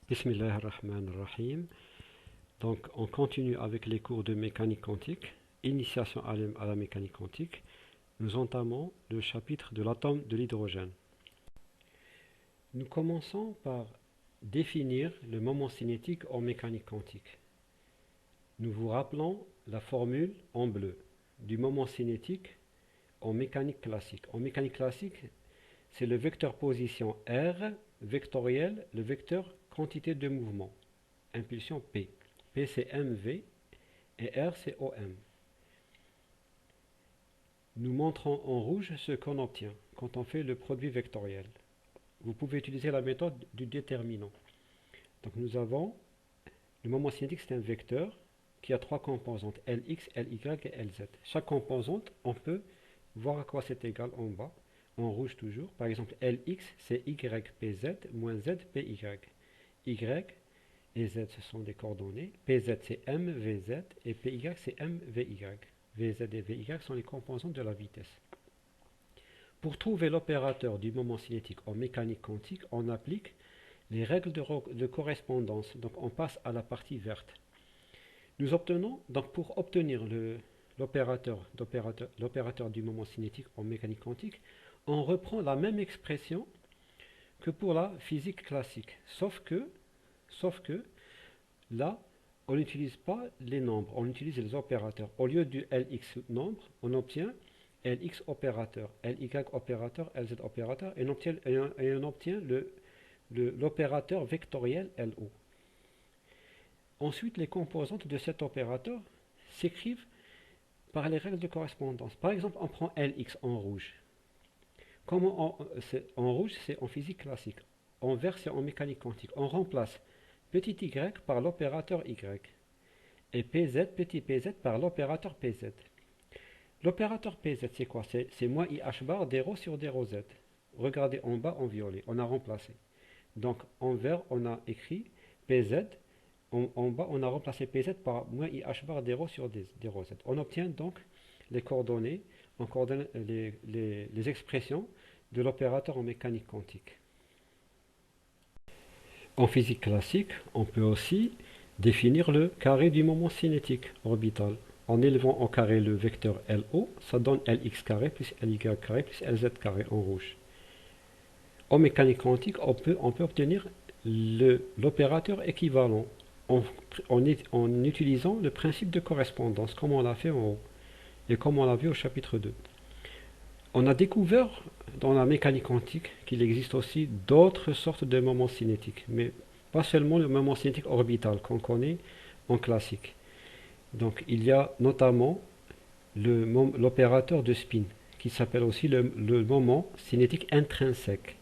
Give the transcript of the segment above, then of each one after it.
Bismillahirrahmanirrahim. Donc, on continue avec les cours de mécanique quantique, initiation à la mécanique quantique. Nous entamons le chapitre de l'atome de l'hydrogène. Nous commençons par définir le moment cinétique en mécanique quantique. Nous vous rappelons la formule en bleu du moment cinétique en mécanique classique. En mécanique classique, c'est le vecteur position R vectoriel, le vecteur quantité de mouvement, impulsion P. P c'est mv et R c'est OM. Nous montrons en rouge ce qu'on obtient quand on fait le produit vectoriel. Vous pouvez utiliser la méthode du déterminant. Donc nous avons le moment cinétique, c'est un vecteur qui a trois composantes, Lx, Ly et Lz. Chaque composante, on peut voir à quoi c'est égal en bas, en rouge toujours. Par exemple, Lx, c'est ypz moins zpy. Y et z, ce sont des coordonnées. Pz, c'est mvz et py, c'est mvy. Vz et vy sont les composantes de la vitesse. Pour trouver l'opérateur du moment cinétique en mécanique quantique, on applique les règles de correspondance. Donc on passe à la partie verte. Nous obtenons, donc pour obtenir l'opérateur du moment cinétique en mécanique quantique, on reprend la même expression que pour la physique classique, sauf que là, on n'utilise pas les nombres, on utilise les opérateurs. Au lieu du Lx nombre, on obtient Lx opérateur, Ly opérateur, Lz opérateur, et on obtient l'opérateur vectoriel LO. Ensuite, les composantes de cet opérateur s'écrivent par les règles de correspondance. Par exemple, on prend Lx en rouge. En rouge, c'est en physique classique. En vert, c'est en mécanique quantique. On remplace petit y par l'opérateur y. Et pz, petit pz par l'opérateur pz. L'opérateur pz, c'est quoi? C'est moins i h bar d-rho sur d-rho z. Regardez en bas en violet, on a remplacé. Donc en vert, on a écrit pz. En bas, on a remplacé pz par moins i h bar d-rho sur d-rho z. On obtient donc les coordonnées, les expressions de l'opérateur en mécanique quantique. En physique classique, on peut aussi définir le carré du moment cinétique orbital. En élevant au carré le vecteur LO, ça donne Lx carré plus Ly carré plus Lz carré en rouge. En mécanique quantique, on peut obtenir l'opérateur équivalent en utilisant le principe de correspondance, comme on l'a fait en haut et comme on l'a vu au chapitre 2. On a découvert dans la mécanique quantique qu'il existe aussi d'autres sortes de moments cinétiques, mais pas seulement le moment cinétique orbital qu'on connaît en classique. Donc il y a notamment l'opérateur de spin, qui s'appelle aussi le moment cinétique intrinsèque.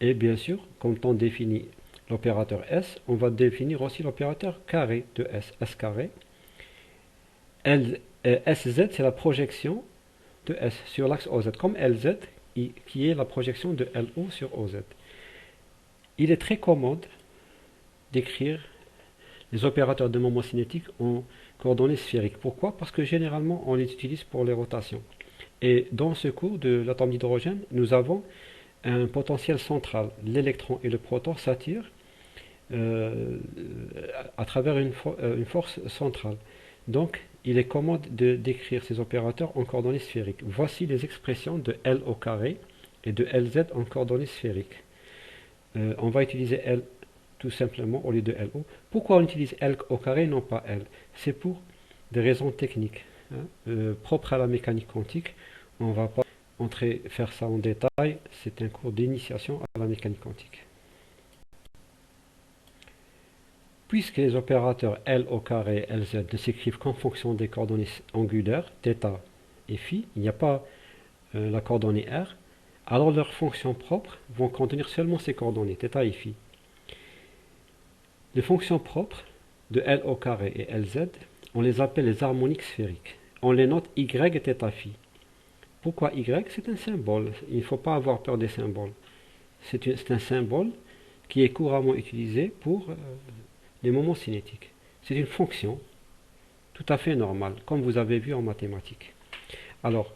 Et bien sûr, quand on définit l'opérateur S, on va définir aussi l'opérateur carré de S, S carré. Sz, c'est la projection de S sur l'axe OZ, comme Lz, qui est la projection de LO sur OZ. Il est très commode d'écrire les opérateurs de moment cinétique en coordonnées sphériques. Pourquoi? Parce que généralement, on les utilise pour les rotations. Et dans ce cours de l'atome d'hydrogène, nous avons un potentiel central. L'électron et le proton s'attirent à travers une force centrale. Donc, il est commode d'écrire ces opérateurs en coordonnées sphériques. Voici les expressions de L au carré et de Lz en coordonnées sphériques. On va utiliser L tout simplement au lieu de LO. Pourquoi on utilise L au carré et non pas L? C'est pour des raisons techniques propres à la mécanique quantique. On ne va pas faire ça en détail. C'est un cours d'initiation à la mécanique quantique. Puisque les opérateurs L au carré et Lz ne s'écrivent qu'en fonction des coordonnées angulaires, θ et φ, il n'y a pas la coordonnée R, alors leurs fonctions propres vont contenir seulement ces coordonnées, θ et φ. Les fonctions propres de L au carré et Lz, on les appelle les harmoniques sphériques. On les note y et θ φ. Pourquoi y? C'est un symbole. Il ne faut pas avoir peur des symboles. C'est un symbole qui est couramment utilisé pour les moments cinétiques. C'est une fonction tout à fait normale, comme vous avez vu en mathématiques. Alors,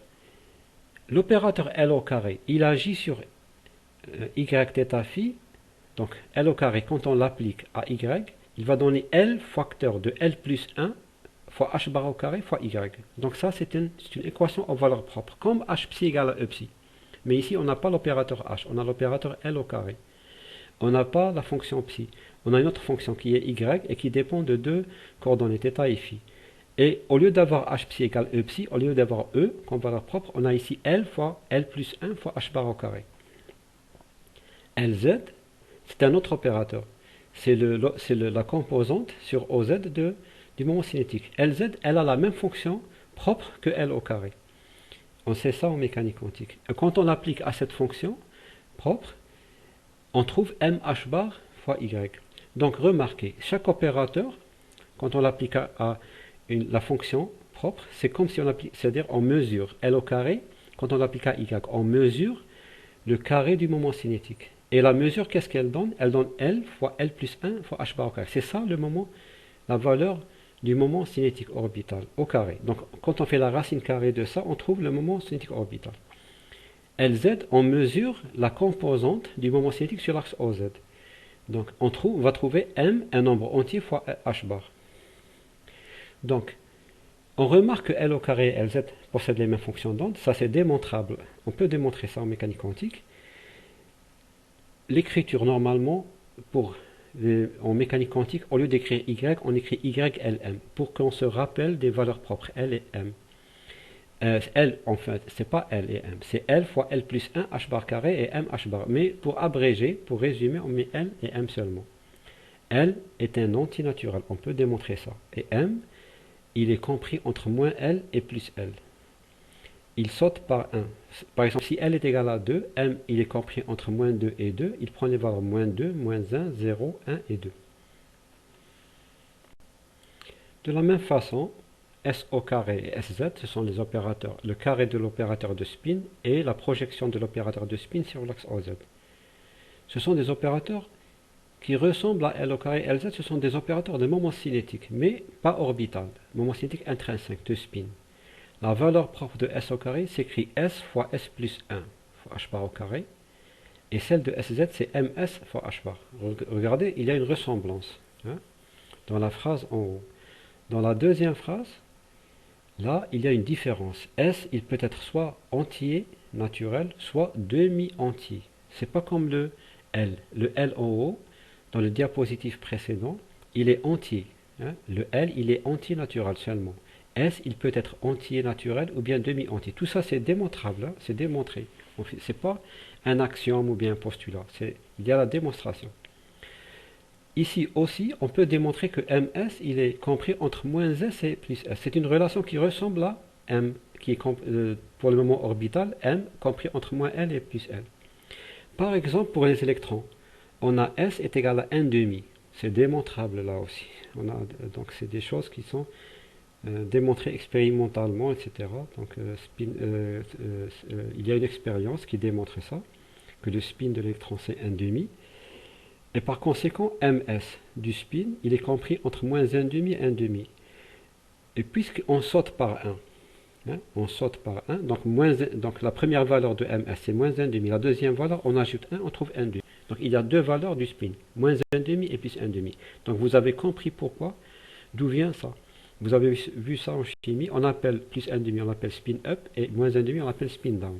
l'opérateur L au carré, il agit sur y θ φ Donc L au carré, quand on l'applique à Y, il va donner L facteur de L plus 1 fois H bar au carré fois Y. Donc ça, c'est une équation aux valeurs propres, comme H psi égale à E psi. Mais ici, on n'a pas l'opérateur H, on a l'opérateur L au carré. On n'a pas la fonction psi. On a une autre fonction qui est Y et qui dépend de deux coordonnées, θ et φ. Et au lieu d'avoir H psi égale E psi, au lieu d'avoir E comme valeur propre, on a ici L fois L plus 1 fois H bar au carré. LZ, c'est un autre opérateur. C'est la composante sur OZ du moment cinétique. LZ, elle a la même fonction propre que L au carré. On sait ça en mécanique quantique. Et quand on applique à cette fonction propre, on trouve MH bar fois Y. Donc remarquez, chaque opérateur, quand on l'applique à la fonction propre, c'est comme si on applique, c'est-à-dire on mesure L au carré, quand on l'applique à Y, on mesure le carré du moment cinétique. Et la mesure, qu'est-ce qu'elle donne? Elle donne L fois L plus 1 fois H bar au carré. C'est ça le moment, la valeur du moment cinétique orbital au carré. Donc quand on fait la racine carrée de ça, on trouve le moment cinétique orbital. LZ, on mesure la composante du moment cinétique sur l'axe OZ. Donc on va trouver M, un nombre entier, fois H bar. Donc on remarque que L au carré et LZ possèdent les mêmes fonctions d'onde. Ça c'est démontrable. On peut démontrer ça en mécanique quantique. L'écriture normalement, en mécanique quantique, au lieu d'écrire Y, on écrit YLM pour qu'on se rappelle des valeurs propres, L et M. L, en fait, c'est pas L et M, c'est L fois L plus 1 H bar carré et M H bar. Mais pour abréger, pour résumer, on met L et M seulement. L est un antinaturel, on peut démontrer ça. Et M, il est compris entre moins L et plus L. Il saute par 1. Par exemple, si L est égal à 2, M, il est compris entre moins 2 et 2. Il prend les valeurs moins 2, moins 1, 0, 1 et 2. De la même façon, S au carré et SZ, ce sont les opérateurs, le carré de l'opérateur de spin et la projection de l'opérateur de spin sur l'axe OZ. Ce sont des opérateurs qui ressemblent à L au carré et LZ, ce sont des opérateurs de moment cinétique, mais pas orbital, moment cinétique intrinsèque de spin. La valeur propre de S au carré s'écrit S fois S plus 1 fois H bar au carré, et celle de SZ c'est MS fois H bar. Regardez, il y a une ressemblance dans la phrase en haut. Dans la deuxième phrase, là, il y a une différence. S, il peut être soit entier, naturel, soit demi-entier. C'est pas comme le L. Le L en haut, dans le diapositive précédent, il est entier. Le L, il est entier naturel seulement. S, il peut être entier naturel ou bien demi-entier. Tout ça, c'est démontrable, c'est démontré. C'est pas un axiome ou bien un postulat. Il y a la démonstration. Ici aussi, on peut démontrer que MS, il est compris entre moins S et plus S. C'est une relation qui ressemble à M, qui est pour le moment orbital, M compris entre moins L et plus L. Par exemple, pour les électrons, on a S est égal à 1,5. C'est démontrable là aussi. Donc c'est des choses qui sont démontrées expérimentalement, etc. Donc il y a une expérience qui démontre ça, que le spin de l'électron c'est 1,5. Et par conséquent, MS du spin, il est compris entre moins 1,5 et 1,5. Et puisqu'on saute par 1, on saute par 1, donc la première valeur de MS c'est moins 1,5. La deuxième valeur, on ajoute 1, on trouve 1,5. Donc il y a deux valeurs du spin, moins 1,5 et plus 1,5. Donc vous avez compris pourquoi, d'où vient ça. Vous avez vu ça en chimie, on appelle plus 1,5, on appelle spin up, et moins 1,5, on appelle spin down.